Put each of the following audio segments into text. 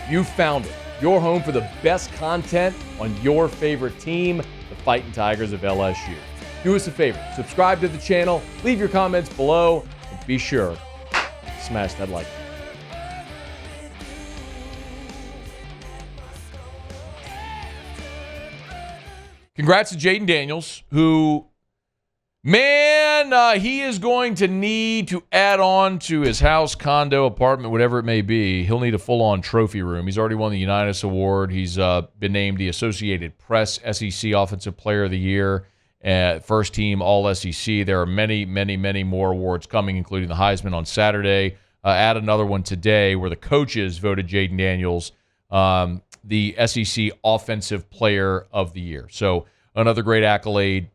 You found it. Your home for the best content on your favorite team, the Fighting Tigers of LSU. Do us a favor, subscribe to the channel, leave your comments below, and be sure to smash that like button. Congrats to Jayden Daniels, who, man, he is going to need to add on to his house, condo, apartment, whatever it may be. He'll need a full-on trophy room. He's already won the Unitas Award. He's been named the Associated Press SEC Offensive Player of the Year, first team All-SEC. There are many, many, many more awards coming, including the Heisman on Saturday. Add another one today where the coaches voted Jayden Daniels the SEC Offensive Player of the Year. So another great accolade,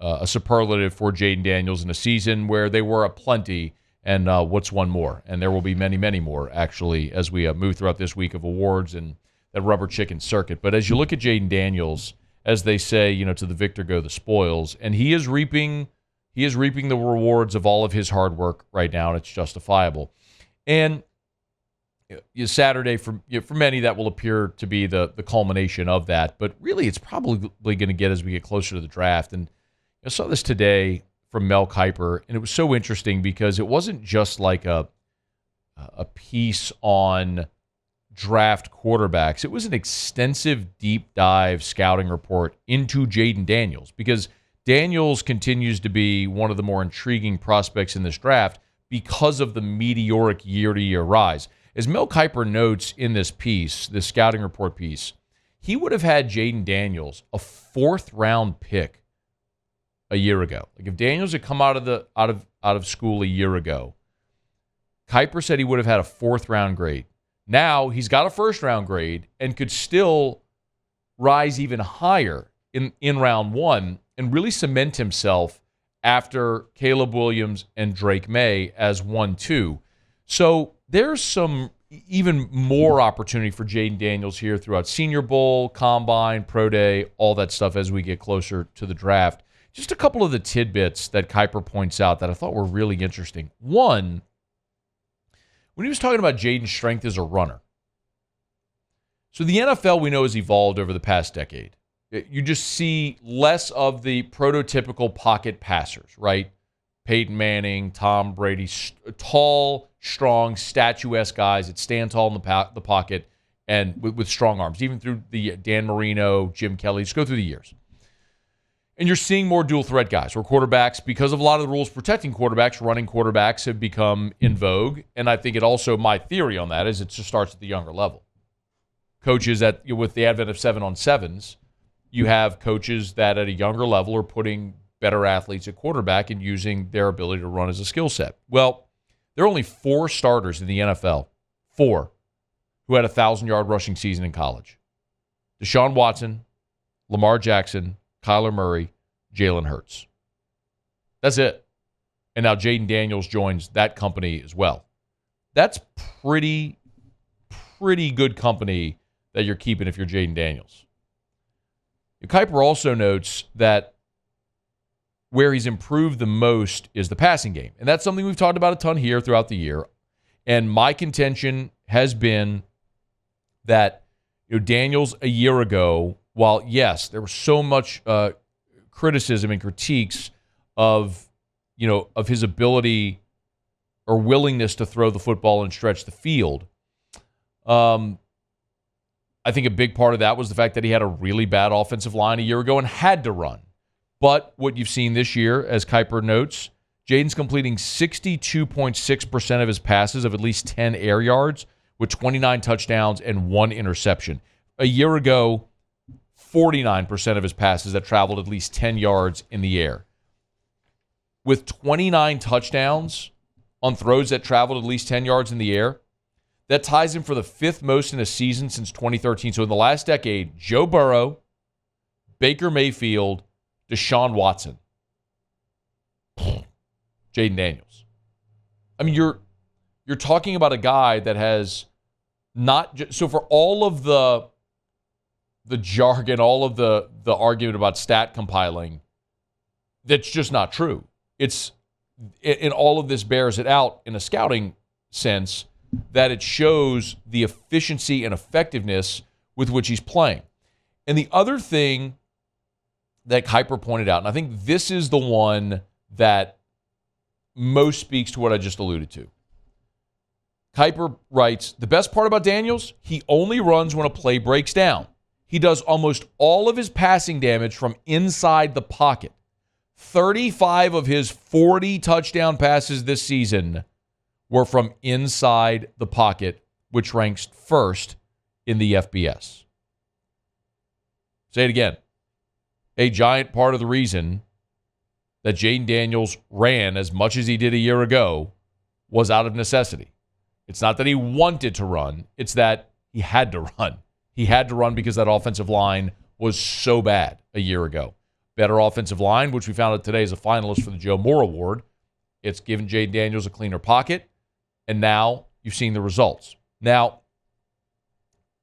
a superlative for Jayden Daniels in a season where they were aplenty, and what's one more? And there will be many, many more, actually, as we move throughout this week of awards and that rubber chicken circuit. But as you look at Jayden Daniels, as they say, to the victor go the spoils, and he is reaping the rewards of all of his hard work right now, and it's justifiable. And Saturday, for many, that will appear to be the culmination of that. But really, it's probably going to get as we get closer to the draft. And I saw this today from Mel Kiper, and it was so interesting because it wasn't just like a piece on draft quarterbacks. It was an extensive, deep dive scouting report into Jayden Daniels, because Daniels continues to be one of the more intriguing prospects in this draft because of the meteoric year-to-year rise. As Mel Kiper notes in this piece, this scouting report piece, he would have had Jayden Daniels a fourth-round pick a year ago. Like if Daniels had come out of school a year ago, Kiper said he would have had a fourth-round grade. Now he's got a first-round grade and could still rise even higher in round one and really cement himself after Caleb Williams and Drake May as 1-2. So there's some even more opportunity for Jayden Daniels here throughout Senior Bowl, Combine, Pro Day, all that stuff as we get closer to the draft. Just a couple of the tidbits that Kiper points out that I thought were really interesting. One, when he was talking about Jayden's strength as a runner. So the NFL, we know, has evolved over the past decade. You just see less of the prototypical pocket passers, right? Peyton Manning, Tom Brady, tall, strong, statuesque guys that stand tall in the pocket and with strong arms, even through the Dan Marino, Jim Kelly. Just go through the years. And you're seeing more dual threat guys where quarterbacks, because of a lot of the rules protecting quarterbacks, running quarterbacks have become in vogue. And I think it also, my theory on that is it just starts at the younger level. Coaches with the advent of 7-on-7s, you have coaches that at a younger level are putting better athletes at quarterback and using their ability to run as a skill set. Well, there are only 4 starters in the NFL, 4, who had a 1,000-yard rushing season in college. Deshaun Watson, Lamar Jackson, Kyler Murray, Jalen Hurts. That's it. And now Jayden Daniels joins that company as well. That's pretty good company that you're keeping if you're Jayden Daniels. Kiper also notes that where he's improved the most is the passing game. And that's something we've talked about a ton here throughout the year. And my contention has been that Daniels a year ago, while, yes, there was so much criticism and critiques of his ability or willingness to throw the football and stretch the field, I think a big part of that was the fact that he had a really bad offensive line a year ago and had to run. But what you've seen this year, as Kiper notes, Jayden's completing 62.6% of his passes of at least 10 air yards with 29 touchdowns and 1 interception. A year ago, 49% of his passes that traveled at least 10 yards in the air. With 29 touchdowns on throws that traveled at least 10 yards in the air, that ties him for the 5th most in a season since 2013. So in the last decade, Joe Burrow, Baker Mayfield, Deshaun Watson, Jayden Daniels. I mean, you're talking about a guy that has not just, so for all of the jargon, all of the argument about stat compiling, that's just not true. It's, and all of this bears it out in a scouting sense. that it shows the efficiency and effectiveness with which he's playing. And the other thing that Kiper pointed out, and I think this is the one that most speaks to what I just alluded to. Kiper writes, the best part about Daniels, he only runs when a play breaks down. He does almost all of his passing damage from inside the pocket. 35 of his 40 touchdown passes this season were from inside the pocket, which ranks first in the FBS. Say it again. A giant part of the reason that Jayden Daniels ran as much as he did a year ago was out of necessity. It's not that he wanted to run. It's that he had to run. He had to run because that offensive line was so bad a year ago. Better offensive line, which we found out today is a finalist for the Joe Moore Award. It's given Jayden Daniels a cleaner pocket, and now you've seen the results. Now,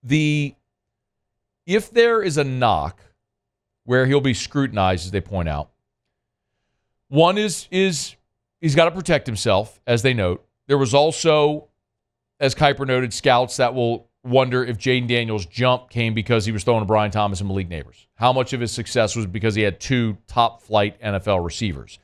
if there is a knock where he'll be scrutinized, as they point out, one is he's got to protect himself, as they note. There was also, as Kiper noted, scouts that will wonder if Jayden Daniels' jump came because he was throwing to Brian Thomas and Malik Neighbors. How much of his success was because he had two top-flight NFL receivers?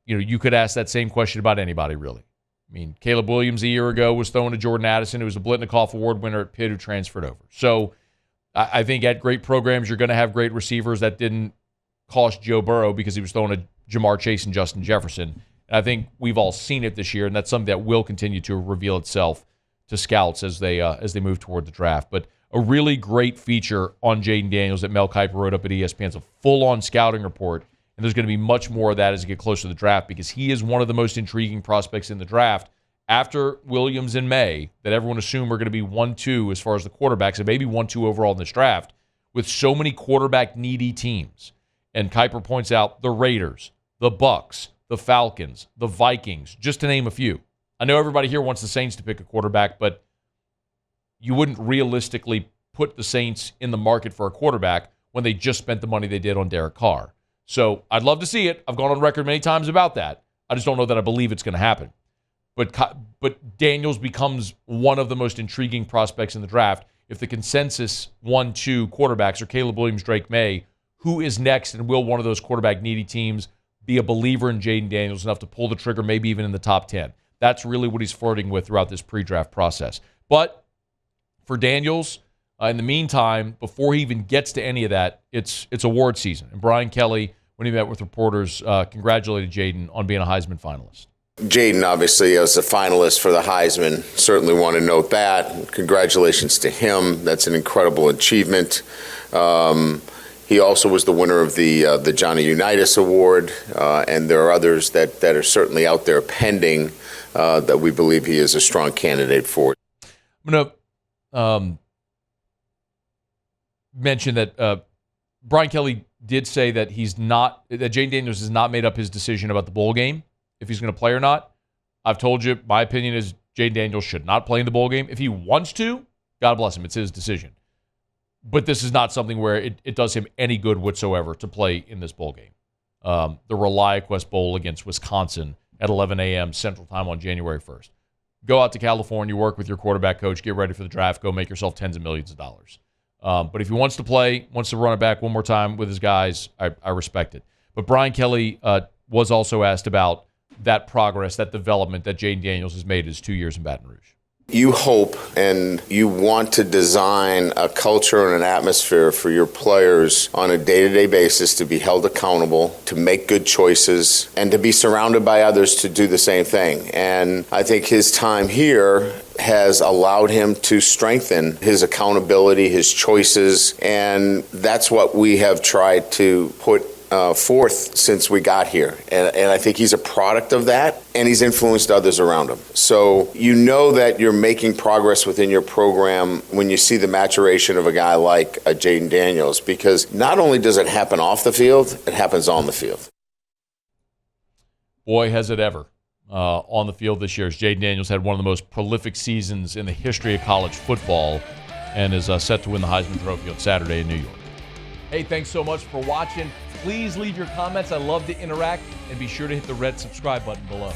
You could ask that same question about anybody, really. I mean, Caleb Williams a year ago was throwing to Jordan Addison, who was a Blitnikoff Award winner at Pitt, who transferred over. So I think at great programs, you're going to have great receivers. That didn't cost Joe Burrow because he was throwing to Jamar Chase and Justin Jefferson. And I think we've all seen it this year, and that's something that will continue to reveal itself to scouts as they move toward the draft. But a really great feature on Jayden Daniels that Mel Kiper wrote up at ESPN. It's a full-on scouting report, and there's going to be much more of that as you get closer to the draft because he is one of the most intriguing prospects in the draft after Williams in May that everyone assumed were going to be 1-2 as far as the quarterbacks and maybe 1-2 overall in this draft with so many quarterback-needy teams. And Kiper points out the Raiders, the Bucks, the Falcons, the Vikings, just to name a few. I know everybody here wants the Saints to pick a quarterback, but you wouldn't realistically put the Saints in the market for a quarterback when they just spent the money they did on Derek Carr. So I'd love to see it. I've gone on record many times about that. I just don't know that I believe it's going to happen. But Daniels becomes one of the most intriguing prospects in the draft. If the consensus 1-2 quarterbacks are Caleb Williams, Drake May, who is next, and will one of those quarterback-needy teams be a believer in Jayden Daniels enough to pull the trigger maybe even in the top 10? That's really what he's flirting with throughout this pre-draft process. But for Daniels, in the meantime, before he even gets to any of that, it's award season. And Brian Kelly, when he met with reporters, congratulated Jayden on being a Heisman finalist. Jayden, obviously, as a finalist for the Heisman, certainly want to note that. Congratulations to him. That's an incredible achievement. He also was the winner of the Johnny Unitas Award, and there are others that are certainly out there pending that we believe he is a strong candidate for. I'm going to mention that Brian Kelly did say that that Jayden Daniels has not made up his decision about the bowl game, if he's going to play or not. I've told you, my opinion is Jayden Daniels should not play in the bowl game. If he wants to, God bless him. It's his decision. But this is not something where it does him any good whatsoever to play in this bowl game. The ReliaQuest Bowl against Wisconsin at 11 a.m. Central Time on January 1st. Go out to California, work with your quarterback coach, get ready for the draft, go make yourself tens of millions of dollars. But if he wants to play, wants to run it back one more time with his guys, I respect it. But Brian Kelly was also asked about that progress, that development that Jayden Daniels has made his 2 years in Baton Rouge. You hope and you want to design a culture and an atmosphere for your players on a day-to-day basis to be held accountable, to make good choices, and to be surrounded by others to do the same thing. And I think his time here has allowed him to strengthen his accountability, his choices, and that's what we have tried to put forth since we got here. And I think he's a product of that, and he's influenced others around him. So you know that you're making progress within your program when you see the maturation of a guy like Jayden Daniels, because not only does it happen off the field, it happens on the field. Boy, has it ever. On the field this year, as Jayden Daniels had one of the most prolific seasons in the history of college football and is set to win the Heisman Trophy on Saturday in New York. Hey, thanks so much for watching. Please leave your comments. I love to interact, and be sure to hit the red subscribe button below.